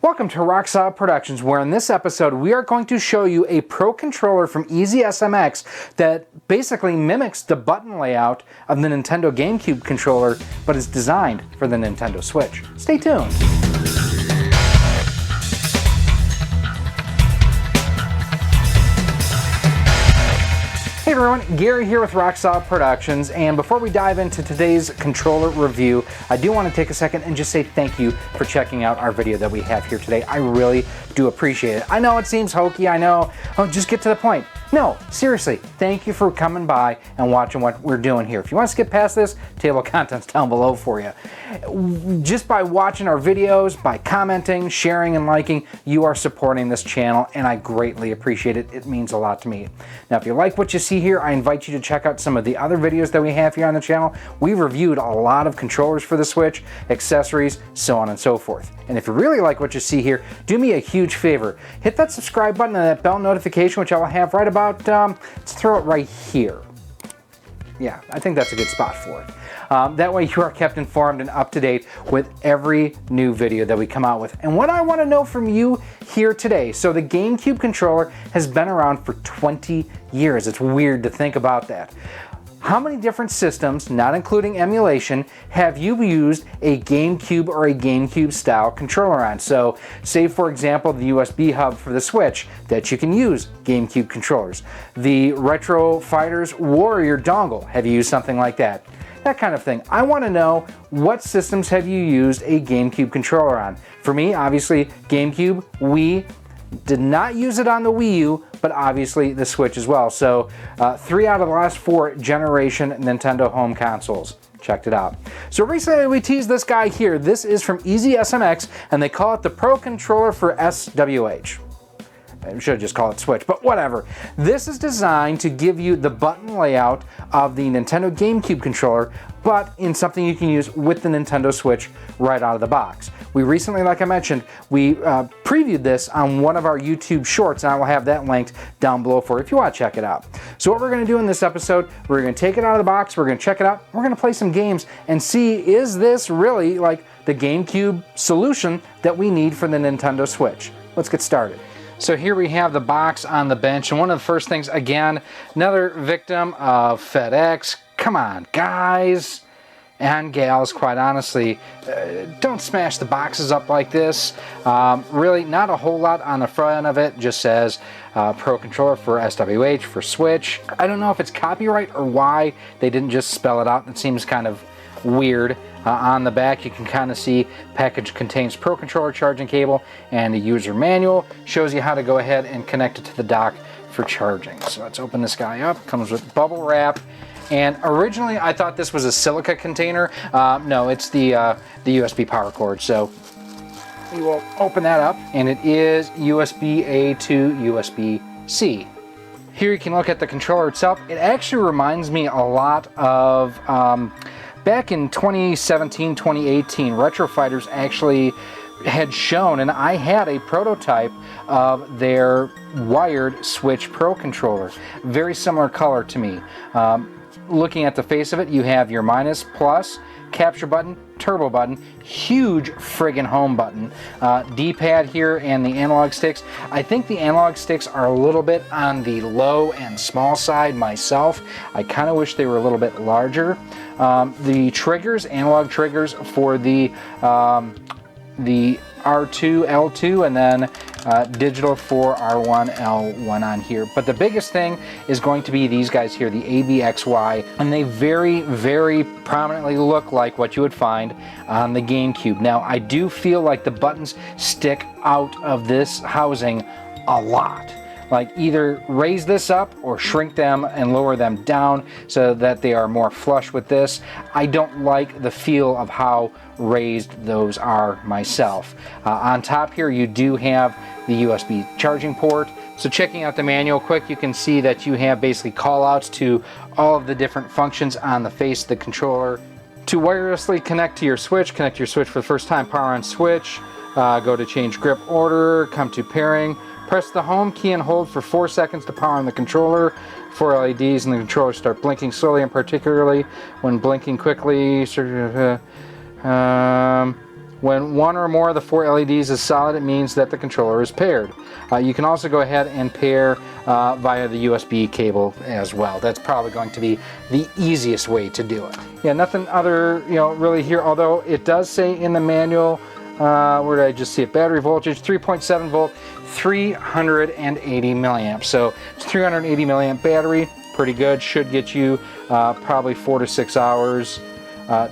Welcome to Rock Solid Productions, where in this episode we are going to show you a Pro controller from EasySMX that basically mimics the button layout of the Nintendo GameCube controller, but is designed for the Nintendo Switch. Stay tuned. Hey everyone, Gary here with Rock Solid Productions, and before we dive into today's controller review, I do want to take a second and just say thank you for checking out our video that we have here today. I really do appreciate it. I know it seems hokey, I know, oh, just get to the point. No, seriously, thank you for coming by and watching what we're doing here. If you want to skip past this, table of contents down below for you. Just by watching our videos, by commenting, sharing, and liking, you are supporting this channel, and I greatly appreciate it. It means a lot to me. Now, if you like what you see here, I invite you to check out some of the other videos that we have here on the channel. We've reviewed a lot of controllers for the Switch, accessories, so on and so forth. And if you really like what you see here, do me a huge favor. Hit that subscribe button and that bell notification, which I will have right about, let's throw it right here. Yeah, I think that's a good spot for it. That way you are kept informed and up to date with every new video that we come out with. And what I want to know from you here today, so the GameCube controller has been around for 20 years. It's weird to think about that. How many different systems, not including emulation, have you used a GameCube or a GameCube style controller on? So say for example the USB hub for the Switch that you can use GameCube controllers. The Retro Fighters Warrior dongle, have you used something like that? That kind of thing. I want to know what systems have you used a GameCube controller on. For me, obviously GameCube, Wii, did not use it on the Wii U, but obviously the Switch as well. So 3 out of the last 4 generation Nintendo home consoles. Checked it out. So recently we teased this guy here. This is from EasySMX, and they call it the Pro Controller for SWH. I should just call it Switch, but whatever. This is designed to give you the button layout of the Nintendo GameCube controller, but in something you can use with the Nintendo Switch right out of the box. We recently, like I mentioned, we previewed this on one of our YouTube shorts, and I will have that linked down below for you if you want to check it out. So what we're going to do in this episode, we're going to take it out of the box, we're going to check it out, we're going to play some games and see, is this really like the GameCube solution that we need for the Nintendo Switch? Let's get started. So here we have the box on the bench, and one of the first things, again, another victim of FedEx. Come on, guys and gals, quite honestly, don't smash the boxes up like this. Really, not a whole lot on the front of it. Just says Pro Controller for SWH, for Switch. I don't know if it's copyright or why they didn't just spell it out. It seems kind of weird. On the back you can kind of see package contains Pro Controller charging cable and a user manual. Shows you how to go ahead and connect it to the dock for charging. So let's open this guy up. Comes with bubble wrap. And originally I thought this was a silica container. No, it's the USB power cord. So we will open that up, and it is USB-A to USB-C. Here you can look at the controller itself. It actually reminds me a lot of back in 2017, 2018, Retro Fighters actually had shown, and I had a prototype of their wired Switch Pro controller. Very similar color to me. Looking at the face of it, you have your minus, plus, capture button, turbo button, huge friggin' home button, D-pad here, and the analog sticks. I think the analog sticks are a little bit on the low and small side myself. I kind of wish they were a little bit larger. The triggers, analog triggers for the R2, L2, and then digital for R1, L1 on here. But the biggest thing is going to be these guys here, the ABXY, and they very, very prominently look like what you would find on the GameCube. Now, I do feel like the buttons stick out of this housing a lot. Like either raise this up or shrink them and lower them down so that they are more flush with this. I don't like the feel of how raised those are myself. On top here you do have the USB charging port. So checking out the manual quick, you can see that you have basically call outs to all of the different functions on the face of the controller. To wirelessly connect to your Switch, connect your Switch for the first time, power on Switch, go to change grip order, come to pairing. Press the home key and hold for 4 seconds to power on the controller. 4 LEDs and the controller start blinking slowly, and particularly when blinking quickly. When one or more of the 4 LEDs is solid, it means that the controller is paired. You can also go ahead and pair via the USB cable as well. That's probably going to be the easiest way to do it. Yeah, nothing other, really here, although it does say in the manual, where did I just see it? Battery voltage, 3.7 volt, 380 milliamps. So it's 380 milliamp battery, pretty good. Should get you probably 4 to 6 hours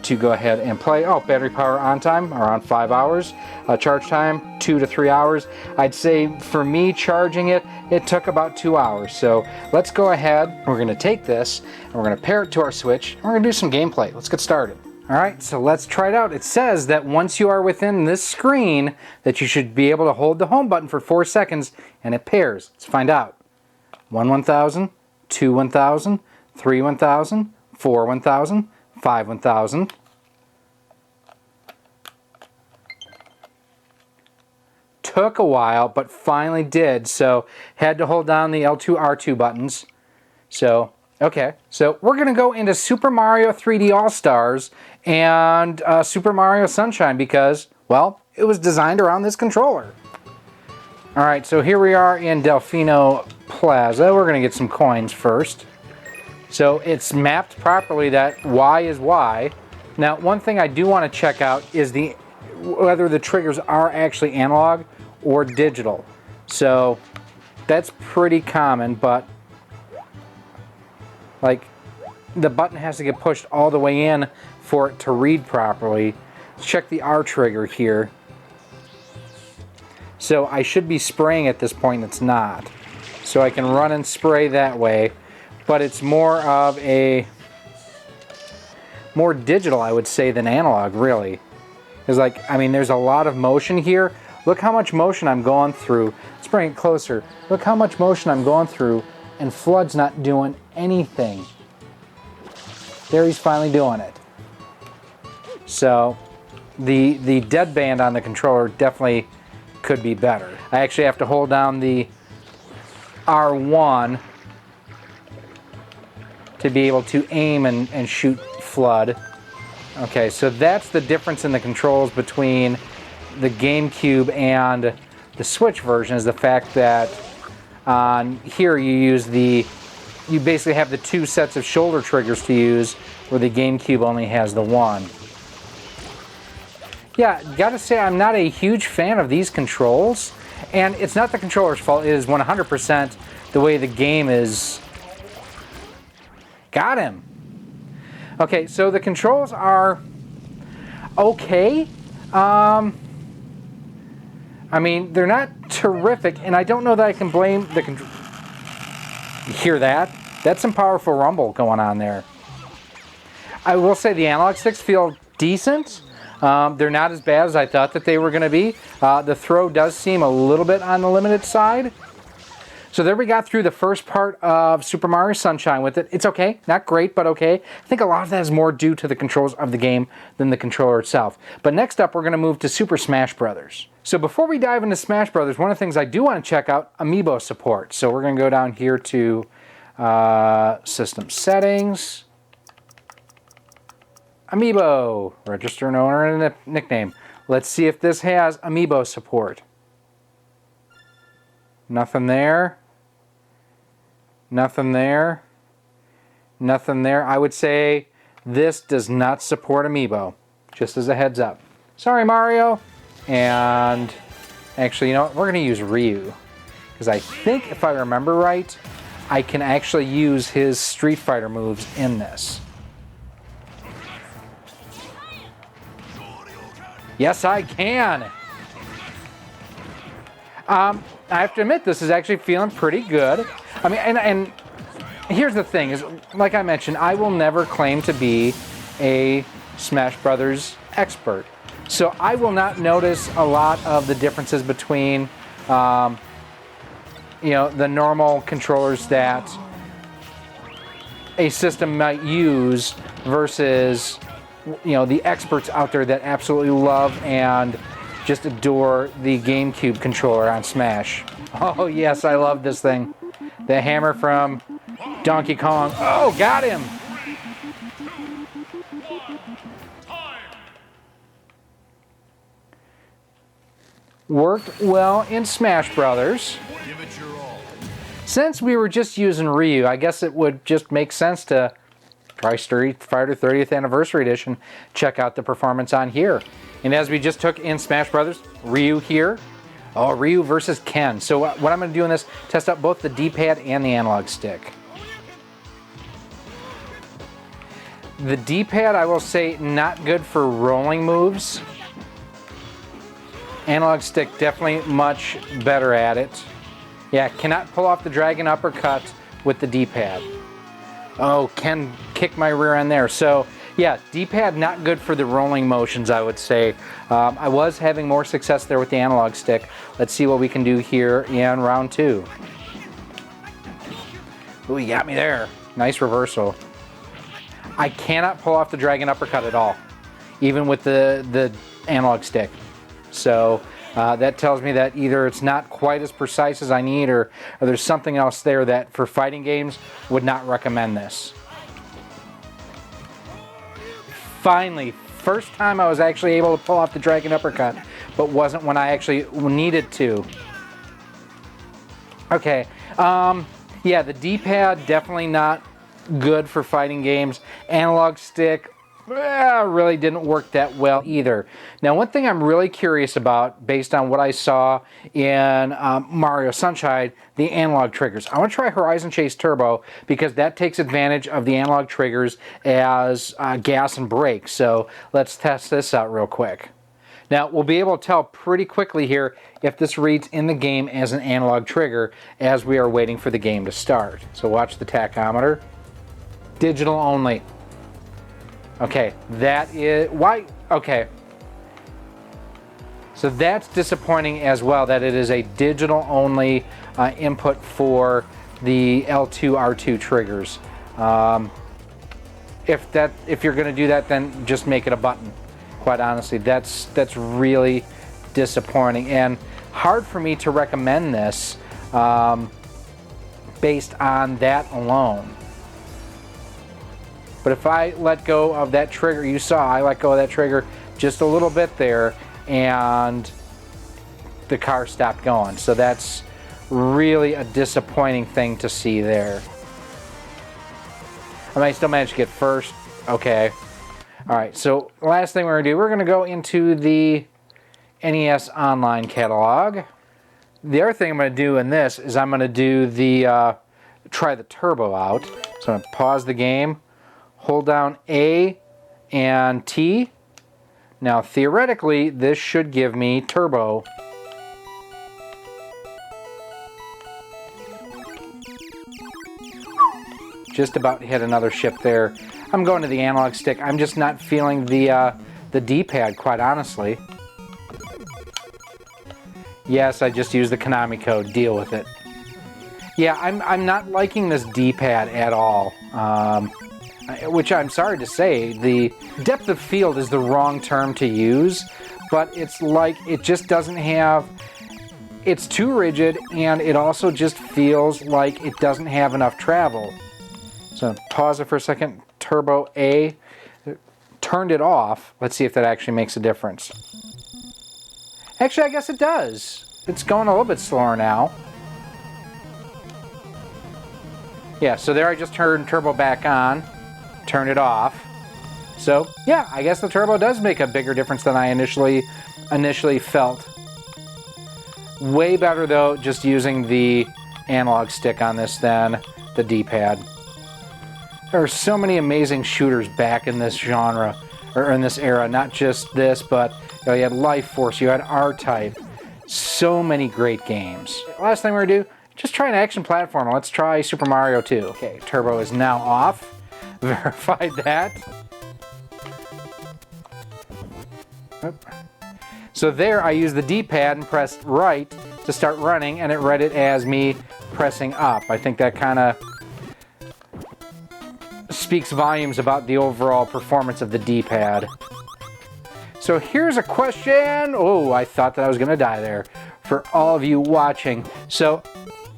to go ahead and play. Oh, battery power on time, around 5 hours. Charge time, 2 to 3 hours. I'd say for me charging it, it took about 2 hours. So let's go ahead. We're going to take this and we're going to pair it to our Switch. And we're going to do some gameplay. Let's get started. All right, so let's try it out. It says that once you are within this screen, that you should be able to hold the home button for 4 seconds and it pairs. Let's find out. 1 1000, 2 1000, 3 1000, 4 1000, 5 1000. Took a while, but finally did. So had to hold down the L2, R2 buttons. So, okay. So we're going to go into Super Mario 3D All-Stars and Super Mario Sunshine because, well, it was designed around this controller. All right, so here we are in Delfino Plaza. We're going to get some coins first. So it's mapped properly that Y is Y. Now, one thing I do want to check out is whether the triggers are actually analog or digital. So that's pretty common, but like the button has to get pushed all the way in for it to read properly. Let's check the R trigger here. So I should be spraying at this point, it's not. So I can run and spray that way. But it's more of more digital, I would say, than analog, really. Because, like, I mean, there's a lot of motion here. Look how much motion I'm going through. Let's bring it closer. Look how much motion I'm going through, and Flood's not doing anything. There he's finally doing it. So, the deadband on the controller definitely could be better. I actually have to hold down the R1 to be able to aim and shoot Flood. Okay, so that's the difference in the controls between the GameCube and the Switch version, is the fact that on here you basically have the 2 sets of shoulder triggers to use, where the GameCube only has the 1. Yeah, gotta say I'm not a huge fan of these controls, and it's not the controller's fault. It is 100% the way the game is. Got him. Okay, so the controls are okay. I mean, they're not terrific, and I don't know that I can blame the control. You hear that? That's some powerful rumble going on there. I will say the analog sticks feel decent. They're not as bad as I thought that they were going to be. The throw does seem a little bit on the limited side. So there we got through the first part of Super Mario Sunshine with it. It's okay. Not great, but okay. I think a lot of that is more due to the controls of the game than the controller itself. But next up, we're going to move to Super Smash Bros. So before we dive into Smash Bros., one of the things I do want to check out, Amiibo support. So we're going to go down here to System Settings. Amiibo. Register an owner and a nickname. Let's see if this has Amiibo support. Nothing there. Nothing there. Nothing there. I would say this does not support Amiibo. Just as a heads up. Sorry, Mario. And actually, you know what? We're going to use Ryu. Because I think, if I remember right, I can actually use his Street Fighter moves in this. Yes, I can. I have to admit, this is actually feeling pretty good. I mean, and here's the thing, is like I mentioned, I will never claim to be a Smash Brothers expert. So I will not notice a lot of the differences between, the normal controllers that a system might use versus, the experts out there that absolutely love and just adore the GameCube controller on Smash. Oh yes, I love this thing. The hammer from Donkey Kong. Oh, got him! worked well in Smash Brothers. Since we were just using Ryu, I guess it would just make sense to try Street Fighter 30th Anniversary Edition. Check out the performance on here. And as we just took in Smash Brothers, Ryu here. Oh, Ryu versus Ken. So what I'm going to do in this, test out both the D-pad and the analog stick. The D-pad, I will say, not good for rolling moves. Analog stick, definitely much better at it. Yeah, cannot pull off the dragon uppercut with the D-pad. Oh, Ken kicked my rear end there. So, yeah, D-pad not good for the rolling motions, I would say. I was having more success there with the analog stick. Let's see what we can do here in round 2. Ooh, you got me there. Nice reversal. I cannot pull off the dragon uppercut at all, even with the analog stick. So that tells me that either it's not quite as precise as I need, or there's something else there that for fighting games would not recommend this. Finally, first time I was actually able to pull off the dragon uppercut, but wasn't when I actually needed to. Okay, yeah, the D-pad definitely not good for fighting games. Analog stick really didn't work that well either. Now, one thing I'm really curious about, based on what I saw in Mario Sunshine, the analog triggers. I want to try Horizon Chase Turbo because that takes advantage of the analog triggers as gas and brake. So let's test this out real quick. Now, we'll be able to tell pretty quickly here if this reads in the game as an analog trigger as we are waiting for the game to start. So watch the tachometer. Digital only. Okay, that is why. Okay, so that's disappointing as well, that it is a digital only input for the L2 R2 triggers. If you're going to do that, then just make it a button. Quite honestly, that's really disappointing and hard for me to recommend this based on that alone. But if I let go of that trigger, you saw I let go of that trigger just a little bit there and the car stopped going. So that's really a disappointing thing to see there. I might still manage to get first. Okay. All right, so last thing we're going to do, we're going to go into the NES Online catalog. The other thing I'm going to do in this is I'm going to do the, try the turbo out. So I'm going to pause the game. Hold down A and T. Now theoretically this should give me turbo. Just about hit another ship there. I'm going to the analog stick. I'm just not feeling the D-pad, quite honestly. Yes, I just used the Konami code. Deal with it. Yeah, I'm not liking this D-pad at all. Which I'm sorry to say, the depth of field is the wrong term to use, but it's like it just doesn't have, it's too rigid, and it also just feels like it doesn't have enough travel. So pause it for a second, turbo A, turned it off. Let's see if that actually makes a difference. Actually, I guess it does. It's going a little bit slower now. Yeah, so there I just turned turbo back on. Turn it off. So yeah, I guess the turbo does make a bigger difference than I initially felt. Way better though just using the analog stick on this than the D-pad. There are so many amazing shooters back in this genre, or in this era, not just this, but you had Life Force, you had R-Type, so many great games. Last thing we're gonna do, just try an action platformer. Let's try Super Mario 2. Okay, turbo is now off. Verified that. Oop. So there I used the D-pad and pressed right to start running, and it read it as me pressing up. I think that kind of speaks volumes about the overall performance of the D-pad. So here's a question. Oh, I thought that I was going to die there for all of you watching. So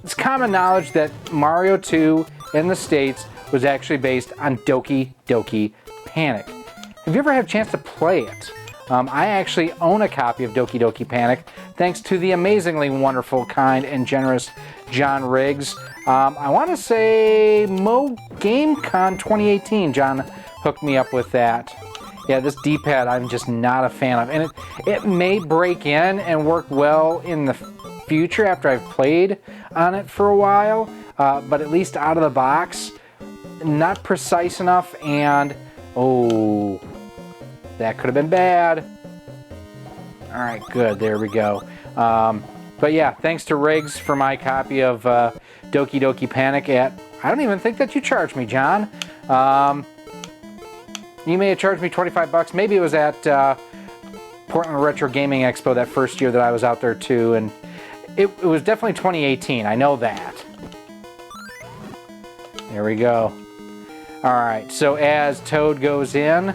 it's common knowledge that Mario 2 in the States was actually based on Doki Doki Panic. Have you ever had a chance to play it? I actually own a copy of Doki Doki Panic thanks to the amazingly wonderful, kind, and generous John Riggs. I want to say Mo GameCon 2018, John hooked me up with that. Yeah, this D-pad I'm just not a fan of. And it may break in and work well in the future after I've played on it for a while. But at least out of the box, not precise enough, and oh, that could have been bad. All right, good, there we go. But yeah, thanks to Riggs for my copy of Doki Doki Panic at, I don't even think that you charged me, John. You may have charged me 25 bucks. Maybe it was at Portland Retro Gaming Expo that first year that I was out there too, and it was definitely 2018, I know that. There we go. All right, so as Toad goes in,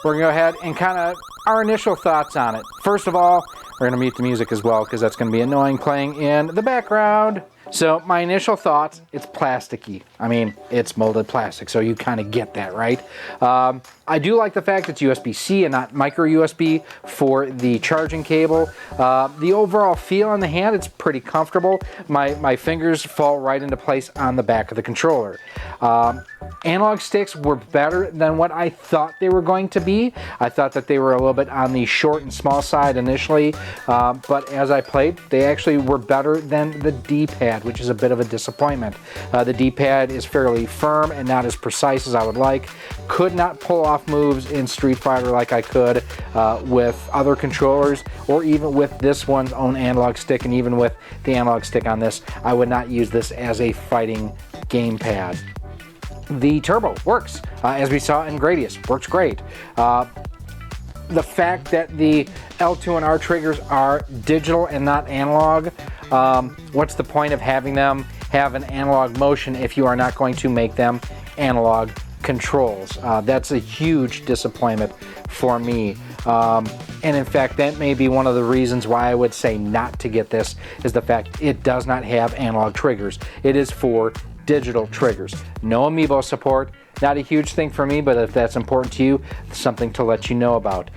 we're gonna go ahead and kind of our initial thoughts on it. First of all, we're gonna mute the music as well because that's gonna be annoying playing in the background. So my initial thoughts, it's plasticky. I mean, it's molded plastic, so you kind of get that, right? I do like the fact it's USB-C and not micro USB for the charging cable. The overall feel on the hand, it's pretty comfortable. My fingers fall right into place on the back of the controller. Analog sticks were better than what I thought they were going to be. I thought that they were a little bit on the short and small side initially, but as I played, they actually were better than the D-pad, which is a bit of a disappointment. The D-pad is fairly firm and not as precise as I would like. Could not pull off moves in Street Fighter like I could with other controllers, or even with this one's own analog stick, and even with the analog stick on this, I would not use this as a fighting gamepad. The turbo works, as we saw in Gradius, works great. The fact that the L2 and R triggers are digital and not analog, what's the point of having them have an analog motion if you are not going to make them analog controls? That's a huge disappointment for me. And in fact, that may be one of the reasons why I would say not to get this, is the fact it does not have analog triggers. It is for digital triggers. No amiibo support. Not a huge thing for me, but if that's important to you, something to let you know about.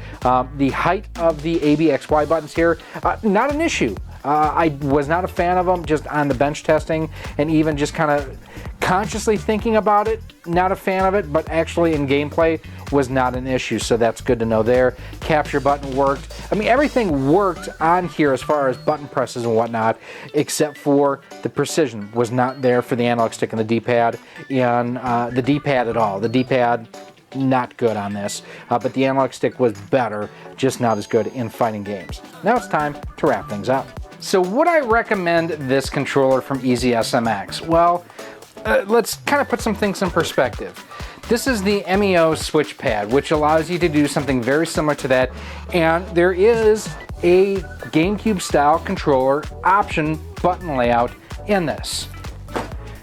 The height of the ABXY buttons here, not an issue. I was not a fan of them just on the bench testing, and even just kind of consciously thinking about it, not a fan of it, but actually in gameplay was not an issue, so that's good to know there. Capture button worked. I mean, everything worked on here as far as button presses and whatnot, except for the precision was not there for the analog stick and the D-pad, and the D-pad at all. The D-pad, not good on this, but the analog stick was better, just not as good in fighting games. Now it's time to wrap things up. So would I recommend this controller from EasySMX? Well, let's kind of put some things in perspective. This is the MEO switch pad, which allows you to do something very similar to that, and there is a GameCube style controller option button layout in this.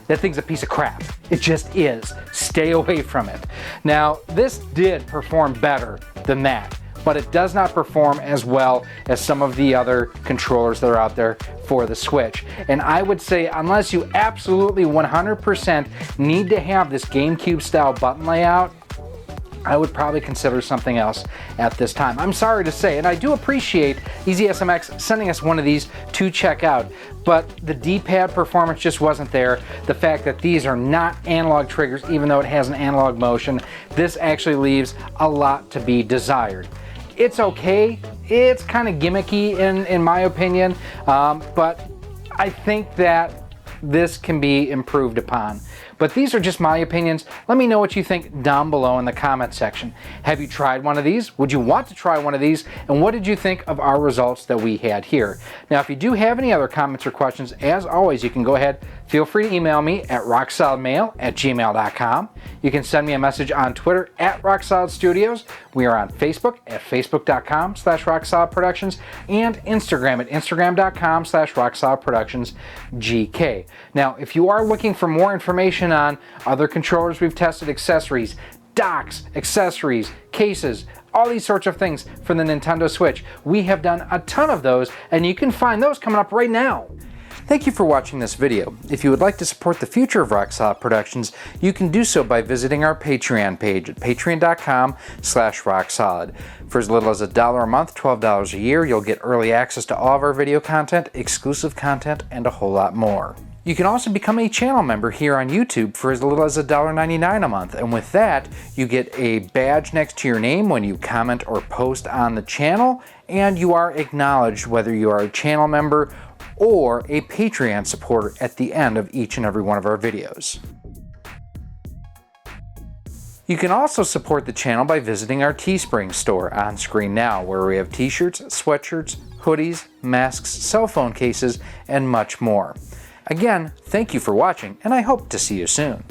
That thing's a piece of crap. It just is. Stay away from it. Now, this did perform better than that, but it does not perform as well as some of the other controllers that are out there for the Switch. And I would say, unless you absolutely 100% need to have this GameCube style button layout, I would probably consider something else at this time. I'm sorry to say, and I do appreciate EasySMX sending us one of these to check out, but the D-pad performance just wasn't there. The fact that these are not analog triggers, even though it has an analog motion, this actually leaves a lot to be desired. It's okay. It's kind of gimmicky in my opinion, but I think that this can be improved upon. But these are just my opinions. Let me know what you think down below in the comment section. Have you tried one of these? Would you want to try one of these? And what did you think of our results that we had here? Now, if you do have any other comments or questions, as always, you can go ahead, feel free to email me at rocksolidmail@gmail.com. You can send me a message on Twitter at RockSolidStudios. We are on Facebook at facebook.com/RockSolidProductions and Instagram at instagram.com/RockSolidProductionsGK. Now, if you are looking for more information on other controllers we've tested, accessories, docks, accessories, cases, all these sorts of things for the Nintendo Switch, we have done a ton of those, and you can find those coming up right now. Thank you for watching this video. If you would like to support the future of Rock Solid Productions, you can do so by visiting our Patreon page at patreon.com/rocksolid. For as little as $1 a month, $12 a year, you'll get early access to all of our video content, exclusive content, and a whole lot more. You can also become a channel member here on YouTube for as little as $1.99 a month, and with that, you get a badge next to your name when you comment or post on the channel, and you are acknowledged whether you are a channel member or a Patreon supporter at the end of each and every one of our videos. You can also support the channel by visiting our Teespring store on screen now, where we have t-shirts, sweatshirts, hoodies, masks, cell phone cases, and much more. Again, thank you for watching, and I hope to see you soon.